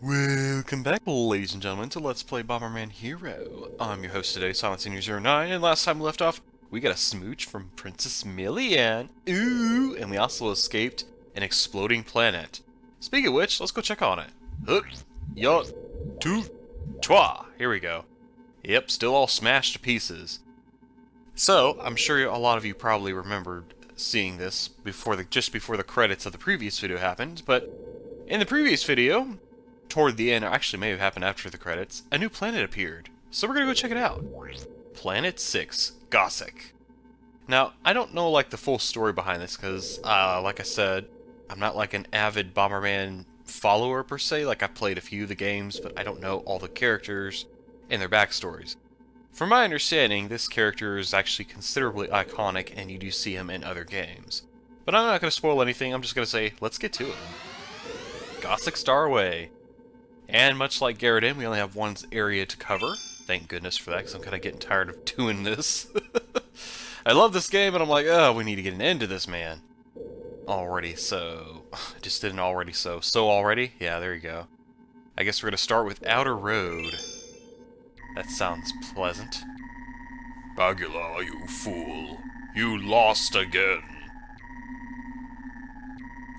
Welcome back, ladies and gentlemen, to Let's Play Bomberman Hero. I'm your host today, Silent Senior 09, and last time we left off, we got a smooch from Princess Millian. Ooh! And we also escaped an exploding planet. Speaking of which, let's go check on it. Hook, yacht, two, twa. Here we go. Yep, still all smashed to pieces. So, I'm sure a lot of you probably remembered seeing this just before the credits of the previous video happened, but in the previous video, toward the end, or actually may have happened after the credits, a new planet appeared. So we're gonna go check it out. Planet 6, Gossick. Now, I don't know like the full story behind this, because, like I said, I'm not like an avid Bomberman follower per se. Like, I've played a few of the games, but I don't know all the characters and their backstories. From my understanding, this character is actually considerably iconic, and you do see him in other games. But I'm not going to spoil anything, I'm just going to say, let's get to it. Gossick Star Away. And much like Garaden, we only have one area to cover. Thank goodness for that, because I'm kind of getting tired of doing this. I love this game, and I'm like, oh, we need to get an end to this, man. Already so. I just did an already so. So already? Yeah, there you go. I guess we're going to start with Outer Road. That sounds pleasant. Bagula, you fool. You lost again.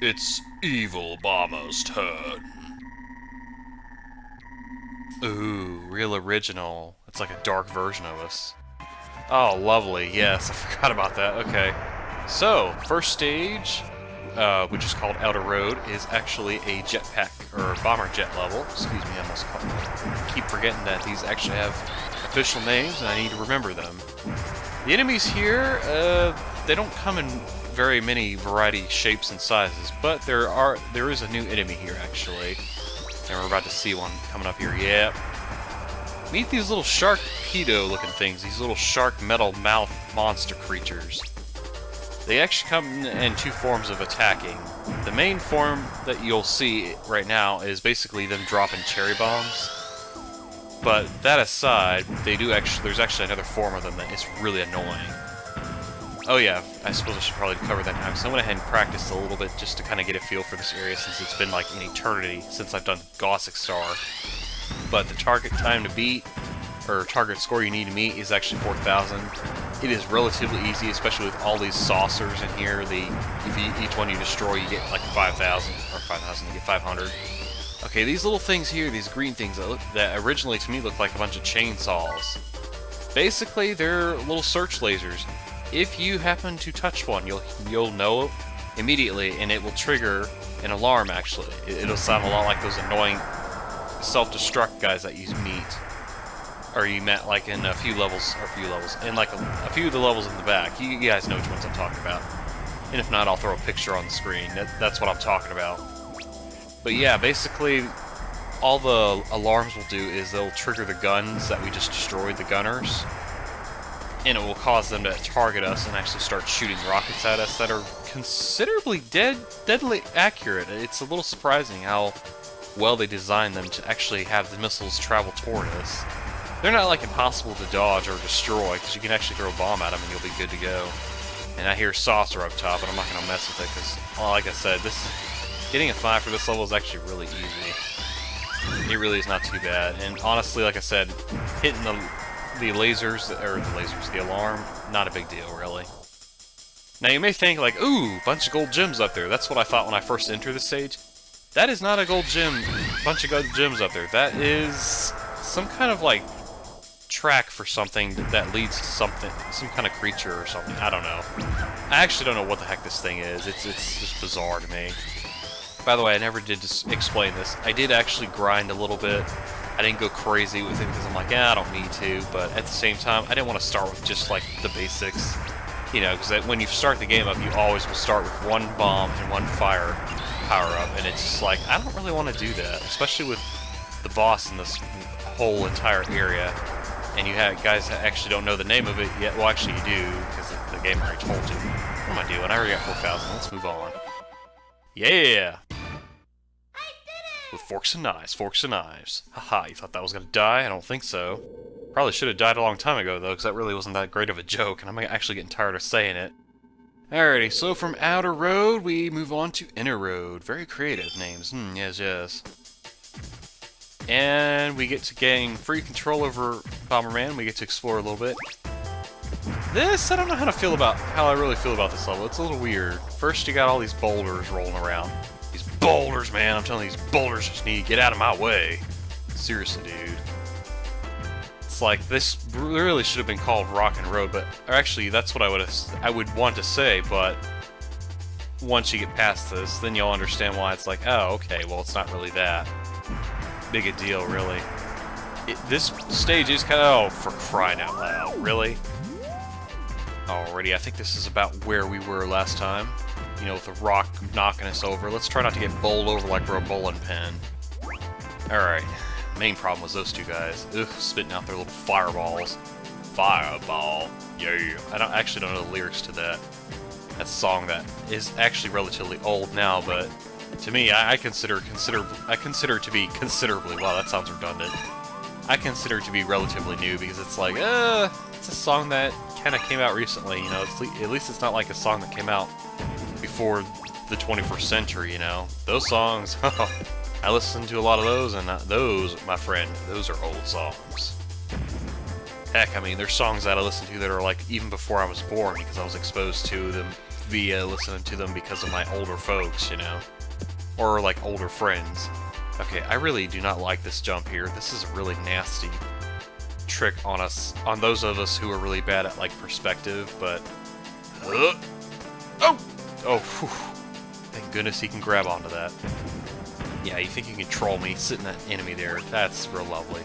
It's Evil Bomber's turn. Ooh, real original. It's like a dark version of us. Oh, lovely. Yes, I forgot about that. Okay. So, first stage, which is called Outer Road, is actually a jetpack, or bomber jet level. Excuse me, I almost keep forgetting that these actually have official names, and I need to remember them. The enemies here, they don't come in very many variety shapes and sizes, but there is a new enemy here, actually. And we're about to see one coming up here. Yep. Meet these little shark-pedo-looking things, these little shark metal mouth monster creatures. They actually come in two forms of attacking. The main form that you'll see right now is basically them dropping cherry bombs. But that aside, there's actually another form of them that is really annoying. Oh yeah, I suppose I should probably cover that now, because I went ahead and practiced a little bit just to kind of get a feel for this area, since it's been like an eternity since I've done Gossick Star. But the target time to beat, or target score you need to meet, is actually 4,000. It is relatively easy, especially with all these saucers in here. Each one you destroy, you get like 5,000, or 5,000, you get 500. Okay, these little things here, these green things that originally to me look like a bunch of chainsaws. Basically, they're little search lasers. If you happen to touch one, you'll know immediately, and it will trigger an alarm, actually. It'll sound a lot like those annoying self-destruct guys that you meet. Or you met, like, in a few levels, in, like, a few of the levels in the back. You guys know which ones I'm talking about. And if not, I'll throw a picture on the screen. That's what I'm talking about. But yeah, basically, all the alarms will do is they'll trigger the guns that we just destroyed, the gunners. And it will cause them to target us and actually start shooting rockets at us that are considerably deadly accurate. It's a little surprising how well they designed them to actually have the missiles travel toward us. They're not like impossible to dodge or destroy, because you can actually throw a bomb at them and you'll be good to go. And I hear saucer up top, and I'm not going to mess with it, because, well, like I said, getting a 5 for this level is actually really easy. It really is not too bad. And honestly, like I said, hitting the alarm, not a big deal, really. Now, you may think, like, ooh, bunch of gold gems up there. That's what I thought when I first entered the stage. That is not a bunch of gold gems up there. That is some kind of, like, track for something that leads to something, some kind of creature or something. I don't know. I actually don't know what the heck this thing is. It's just bizarre to me. By the way, I never did explain this. I did actually grind a little bit. I didn't go crazy with it because I'm like, yeah, I don't need to, but at the same time, I didn't want to start with just, like, the basics. You know, because when you start the game up, you always will start with one bomb and one fire power-up, and it's just like, I don't really want to do that, especially with the boss in this whole entire area, and you have guys that actually don't know the name of it yet. Well, actually, you do, because the game already told you. What am I doing? I already got 4,000. Let's move on. Yeah! With forks and knives, forks and knives. Haha, you thought that was gonna die? I don't think so. Probably should have died a long time ago, though, because that really wasn't that great of a joke, and I'm actually getting tired of saying it. Alrighty, so from Outer Road, we move on to Inner Road. Very creative names. Yes, yes. And we get to gain free control over Bomberman. We get to explore a little bit. This, I don't know how I really feel about this level. It's a little weird. First, you got all these boulders rolling around. These boulders, man. I'm telling you, these boulders just need to get out of my way. Seriously, dude. It's like, this really should have been called Rock and Road, but or actually, that's what I would want to say, but once you get past this, then you'll understand why it's like, oh, okay, well, it's not really that big a deal, really. This stage is kind of, oh, for crying out loud, really? Alrighty, I think this is about where we were last time. You know, with the rock knocking us over. Let's try not to get bowled over like we're a bowling pin. Alright, main problem was those two guys. Ugh, spitting out their little fireballs. Fireball, yeah. I actually don't know the lyrics to that. That's a song that is actually relatively old now, but to me, I consider it to be considerably, wow, that sounds redundant. I consider it to be relatively new because it's like, it's a song that kind of came out recently, you know, at least it's not like a song that came out before the 21st century, you know. Those songs, I listened to a lot of those, and those, my friend, those are old songs. Heck, I mean, there's songs that I listen to that are like even before I was born because I was exposed to them via listening to them because of my older folks, you know. Or like older friends. Okay, I really do not like this jump here. This is a really nasty trick on us, on those of us who are really bad at like perspective, but oh, whew. Thank goodness he can grab onto that. Yeah, you think you can troll me sitting that enemy there? That's real lovely.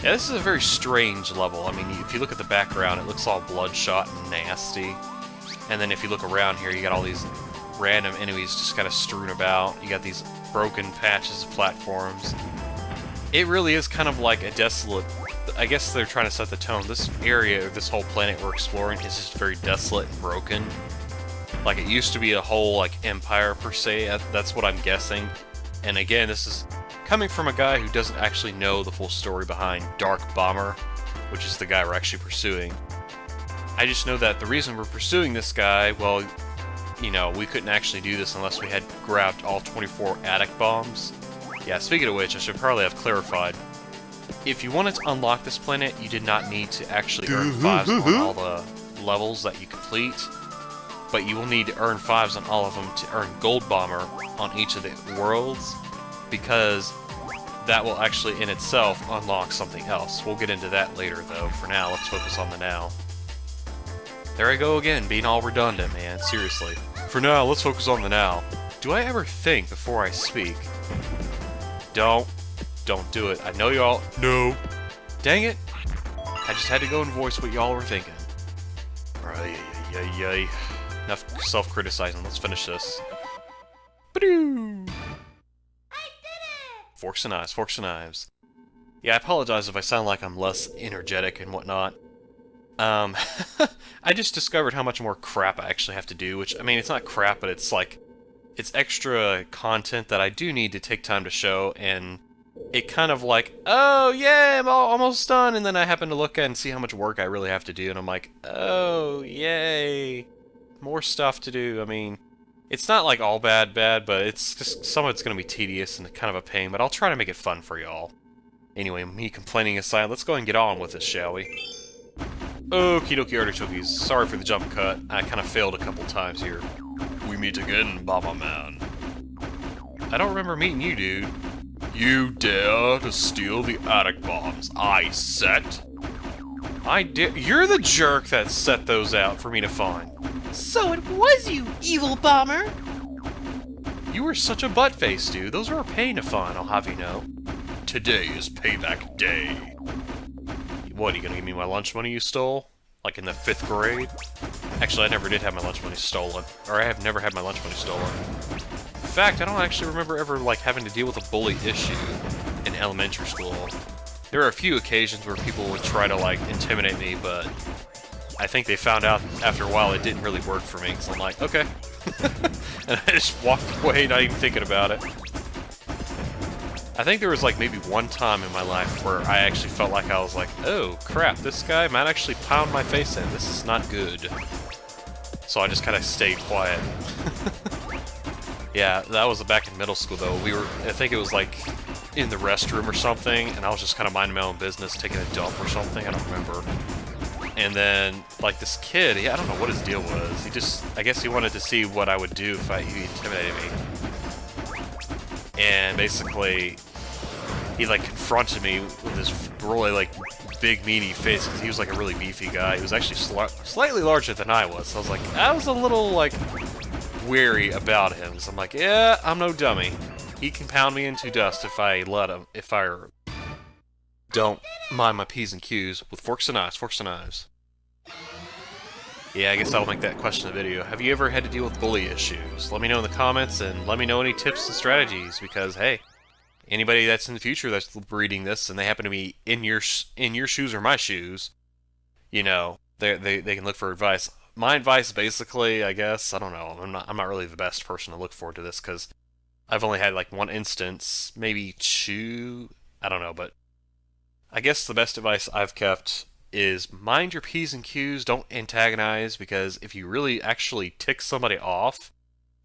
Yeah, this is a very strange level. I mean, if you look at the background, it looks all bloodshot and nasty. And then if you look around here, you got all these random enemies just kind of strewn about. You got these broken patches of platforms. It really is kind of like a desolate... I guess they're trying to set the tone. This area, this whole planet we're exploring, is just very desolate and broken. Like, it used to be a whole, like, empire, per se. That's what I'm guessing. And again, this is coming from a guy who doesn't actually know the full story behind Dark Bomber, which is the guy we're actually pursuing. I just know that the reason we're pursuing this guy, well, you know, we couldn't actually do this unless we had grabbed all 24 attic bombs. Yeah, speaking of which, I should probably have clarified. If you wanted to unlock this planet, you did not need to actually earn 5s on all the levels that you complete, but you will need to earn 5s on all of them to earn Gold Bomber on each of the worlds, because that will actually in itself unlock something else. We'll get into that later, though. For now, let's focus on the now. There I go again, being all redundant, man. Seriously. For now, let's focus on the now. Do I ever think before I speak? Don't do it. I know y'all... No. Dang it. I just had to go and voice what y'all were thinking. Yay. Enough self-criticizing. Let's finish this. Ba-doo! I did it! Forks and knives, forks and knives. Yeah, I apologize if I sound like I'm less energetic and whatnot. I just discovered how much more crap I actually have to do, which, I mean, it's not crap, but it's like, it's extra content that I do need to take time to show, and it kind of like, oh, yeah, I'm almost done, and then I happen to look at and see how much work I really have to do, and I'm like, oh, yay, more stuff to do. I mean, it's not like all bad, but it's just, some of it's going to be tedious and kind of a pain, but I'll try to make it fun for y'all. Anyway, me complaining aside, let's go and get on with this, shall we? Okie dokie artichokes, sorry for the jump cut, I kind of failed a couple times here. We meet again, Bomberman. I don't remember meeting you, dude. You dare to steal the attic bombs I set? I did. You're the jerk that set those out for me to find. So it was you, evil bomber! You were such a buttface, dude. Those were a pain to find, I'll have you know. Today is payback day. What, are you gonna give me my lunch money you stole? Like in the 5th grade? Actually, I never did have my lunch money stolen. Or I have never had my lunch money stolen. In fact, I don't actually remember ever, like, having to deal with a bully issue in elementary school. There are a few occasions where people would try to, like, intimidate me, but I think they found out after a while it didn't really work for me, so I'm like, okay. And I just walked away, not even thinking about it. I think there was like maybe one time in my life where I actually felt like I was like, oh crap, this guy might actually pound my face in. This is not good. So I just kind of stayed quiet. Yeah, that was back in middle school though. I think it was like in the restroom or something, and I was just kind of minding my own business, taking a dump or something, I don't remember. And then, like, this kid, I don't know what his deal was. I guess he wanted to see what I would do if he intimidated me. And basically, he, like, confronted me with this really, like, big, meaty face, because he was, like, a really beefy guy. He was actually slightly larger than I was, so I was like, I was a little, like, wary about him. So I'm like, yeah, I'm no dummy. He can pound me into dust if I let him, if I don't mind my P's and Q's with forks and knives. Yeah, I guess I'll make that question a video. Have you ever had to deal with bully issues? Let me know in the comments, and let me know any tips and strategies, because, hey, anybody that's in the future that's reading this, and they happen to be in your shoes or my shoes, you know, they can look for advice. My advice, basically, I guess, I don't know, I'm not really the best person to look forward to this, because I've only had, like, one instance, maybe two, I don't know, but I guess the best advice I've kept is mind your P's and Q's, don't antagonize, because if you really actually tick somebody off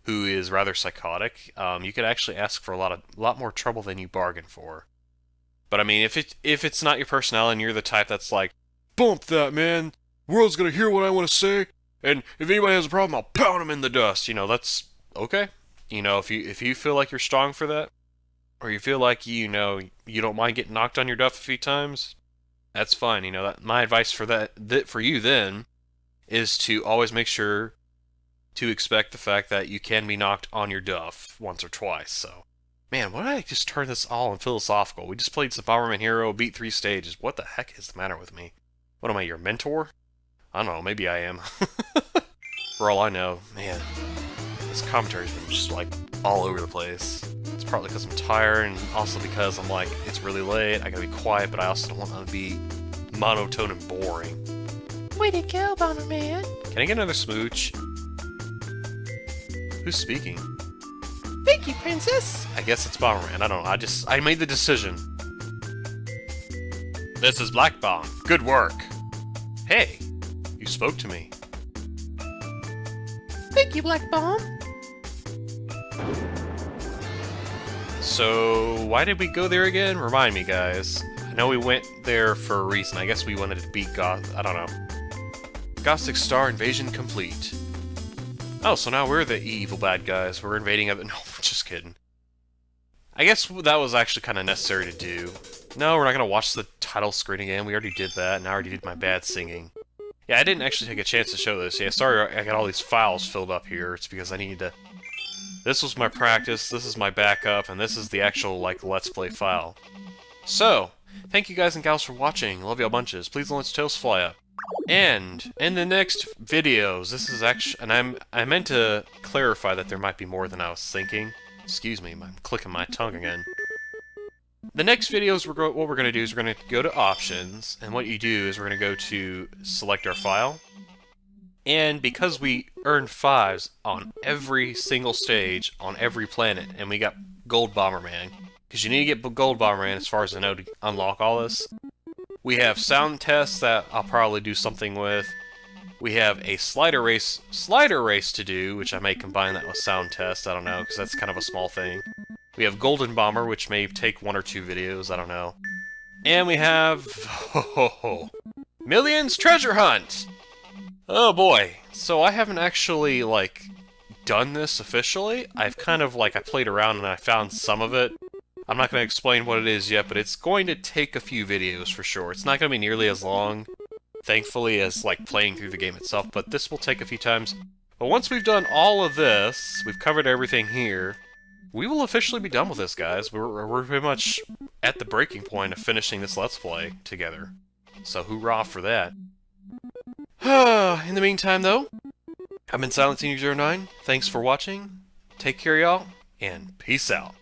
who is rather psychotic, you could actually ask for a lot more trouble than you bargain for. But I mean, if it's not your personality and you're the type that's like, bump that, man, the world's gonna hear what I want to say, and if anybody has a problem, I'll pound them in the dust, you know, that's okay. You know, if you feel like you're strong for that, or you feel like, you know, you don't mind getting knocked on your duff a few times, that's fine. You know, my advice for you then is to always make sure to expect the fact that you can be knocked on your duff once or twice. So, man, why did I just turn this all in philosophical? We just played some Bomberman Hero, beat 3 stages. What the heck is the matter with me? What am I, your mentor? I don't know, maybe I am. For all I know, man, this commentary's been just, like, all over the place. It's partly because I'm tired, and also because I'm like, it's really late, I gotta be quiet, but I also don't want to be monotone and boring. Way to go, Bomberman. Can I get another smooch? Who's speaking? Thank you, Princess. I guess it's Bomberman, I don't know, I made the decision. This is Black Bomb. Good work. Hey, you spoke to me. Thank you, Black Bomb. So, why did we go there again? Remind me, guys. I know we went there for a reason. I guess we wanted to beat I don't know. Gossick Star invasion complete. Oh, so now we're the evil bad guys. We're invading other... No, just kidding. I guess that was actually kind of necessary to do. No, we're not going to watch the title screen again. We already did that, and I already did my bad singing. Yeah, I didn't actually take a chance to show this. Yeah, sorry I got all these files filled up here. It's because I needed to... This was my practice, this is my backup, and this is the actual, like, Let's Play file. So, thank you guys and gals for watching. Love y'all bunches. Please don't let your toes fly up. And, in the next videos, this is actually... And I meant to clarify that there might be more than I was thinking. Excuse me, I'm clicking my tongue again. The next videos, what we're going to do is we're going to go to Options, and what you do is we're going to go to Select Our File. And because we earned 5s on every single stage, on every planet, and we got Gold Bomberman, because you need to get Gold Bomberman as far as I know to unlock all this, we have sound tests that I'll probably do something with. We have a slider race to do, which I may combine that with sound test, I don't know, because that's kind of a small thing. We have Golden Bomber, which may take 1 or 2 videos, I don't know. And we have... Millions Treasure Hunt! Oh boy, so I haven't actually, like, done this officially. I've kind of, like, I played around and I found some of it. I'm not going to explain what it is yet, but it's going to take a few videos for sure. It's not going to be nearly as long, thankfully, as, like, playing through the game itself, but this will take a few times. But once we've done all of this, we've covered everything here, we will officially be done with this, guys. We're pretty much at the breaking point of finishing this Let's Play together. So hoorah for that. In the meantime, though, I've been Silent09. Thanks for watching. Take care, y'all, and peace out.